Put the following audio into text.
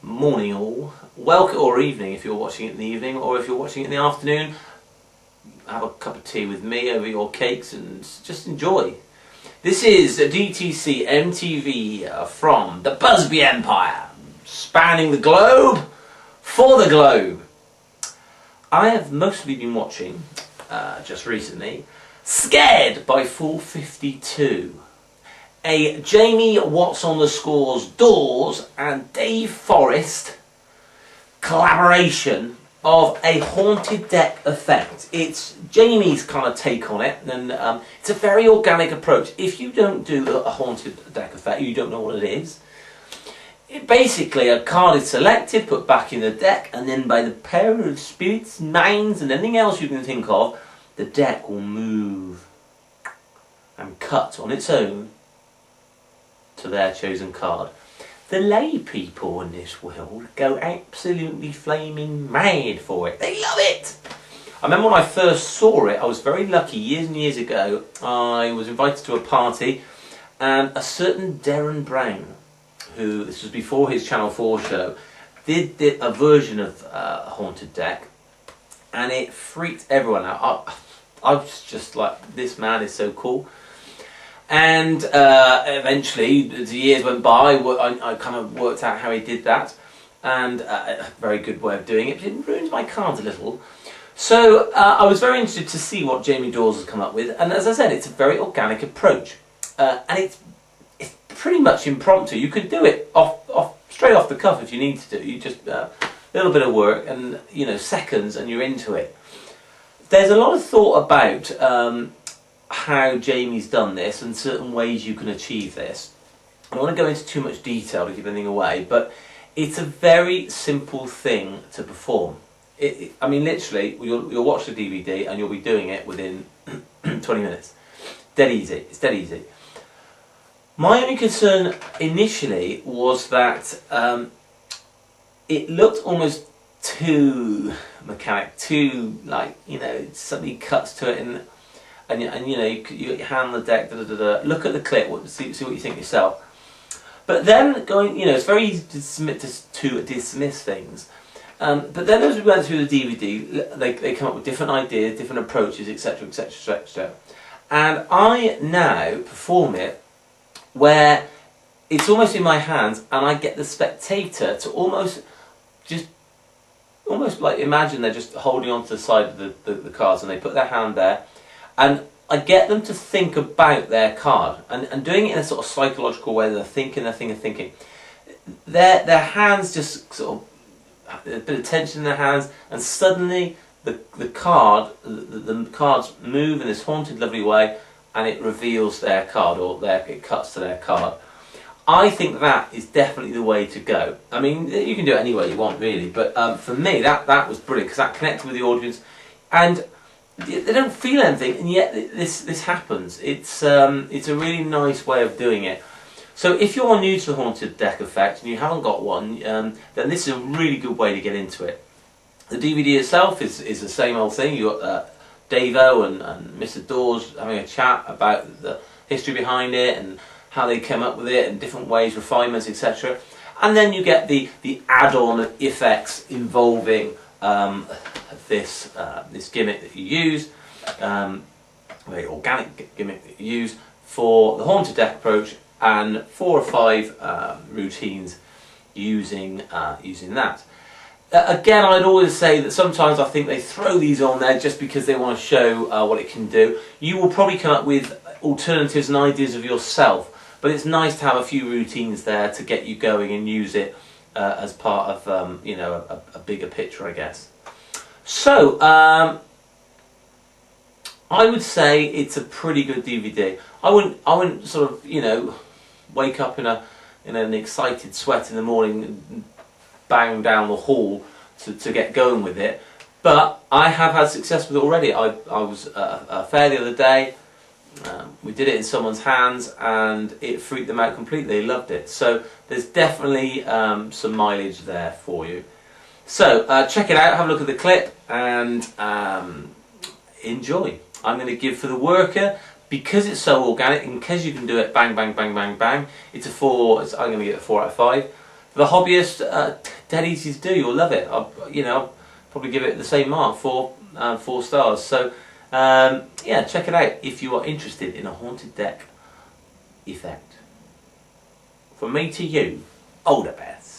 morning all, welcome, or evening if you're watching it in the evening, or if you're watching it in the afternoon, have a cup of tea with me over your cakes and just enjoy. This is dtc-mtv from the Busby Empire, spanning the globe for the globe. I have mostly been watching, just recently, Scared by 452. A Jamie What's on the Scores Daws and Dave Forrest collaboration of a haunted deck effect. It's Jamie's kind of take on it, and it's a very organic approach. If you don't do a haunted deck effect, you don't know what it is. Basically, a card is selected, put back in the deck, and then by the power of spirits, minds, and anything else you can think of, the deck will move and cut on its own to their chosen card. The lay people in this world go absolutely flaming mad for it. They love it! I remember when I first saw it, I was very lucky years and years ago. I was invited to a party, and a certain Darren Brown, who, this was before his Channel 4 show, did a version of a haunted deck, and it freaked everyone out. I was just like, this man is so cool. And eventually, as the years went by, I kind of worked out how he did that, and a very good way of doing it. It ruined my cards a little. So I was very interested to see what Jamie Daws has come up with, and as I said, it's a very organic approach, and it's pretty much impromptu. You could do it straight off the cuff if you need to do. You just a little bit of work, and seconds, and you're into it. There's a lot of thought about how Jamie's done this and certain ways you can achieve this. I don't want to go into too much detail to give anything away, but it's a very simple thing to perform. I mean, literally, you'll watch the DVD and you'll be doing it within 20 minutes. Dead easy. It's dead easy. My only concern initially was that it looked almost too mechanic, too somebody cuts to it and you hand the deck, look at the clip, see what you think yourself. But then it's very easy to dismiss things. But then as we went through the DVD, they come up with different ideas, different approaches, etc., etc., etc. And I now perform it where it's almost in my hands, and I get the spectator to almost like imagine they're just holding onto the side of the cards, and they put their hand there, and I get them to think about their card, and doing it in a sort of psychological way. They're thinking. Their hands just sort of, a bit of tension in their hands, and suddenly the cards move in this haunted, lovely way, and it reveals their card, or it cuts to their card. I think that is definitely the way to go. I mean, you can do it any way you want, really, but for me, that was brilliant, because that connected with the audience, and they don't feel anything, and yet this happens. It's a really nice way of doing it. So if you're new to the haunted deck effect and you haven't got one, then this is a really good way to get into it. The DVD itself is the same old thing. You got Davo and Mr. Daws having a chat about the history behind it and how they came up with it and different ways, refinements, etc. And then you get the add-on effects involving this gimmick that you use, very organic gimmick that you use for the haunted deck approach, and 4 or 5 routines using that. Again, I'd always say that sometimes I think they throw these on there just because they want to show what it can do. You will probably come up with alternatives and ideas of yourself, but it's nice to have a few routines there to get you going and use it as part of a bigger picture, I guess. So I would say it's a pretty good DVD. I wouldn't sort of wake up in an excited sweat in the morning and bang down the hall to get going with it, but I have had success with it already. I was at a fair the other day. We did it in someone's hands and it freaked them out completely. They loved it. So there's definitely some mileage there for you. So check it out, have a look at the clip, and enjoy. I'm going to give for the worker, because it's so organic and because you can do it bang, bang, bang, bang, bang, I'm going to give it a 4 out of 5. the hobbyist, dead easy to do. You'll love it. I'll probably give it the same mark, 4 stars. So yeah, check it out if you are interested in a haunted deck effect. From me to you, all the best.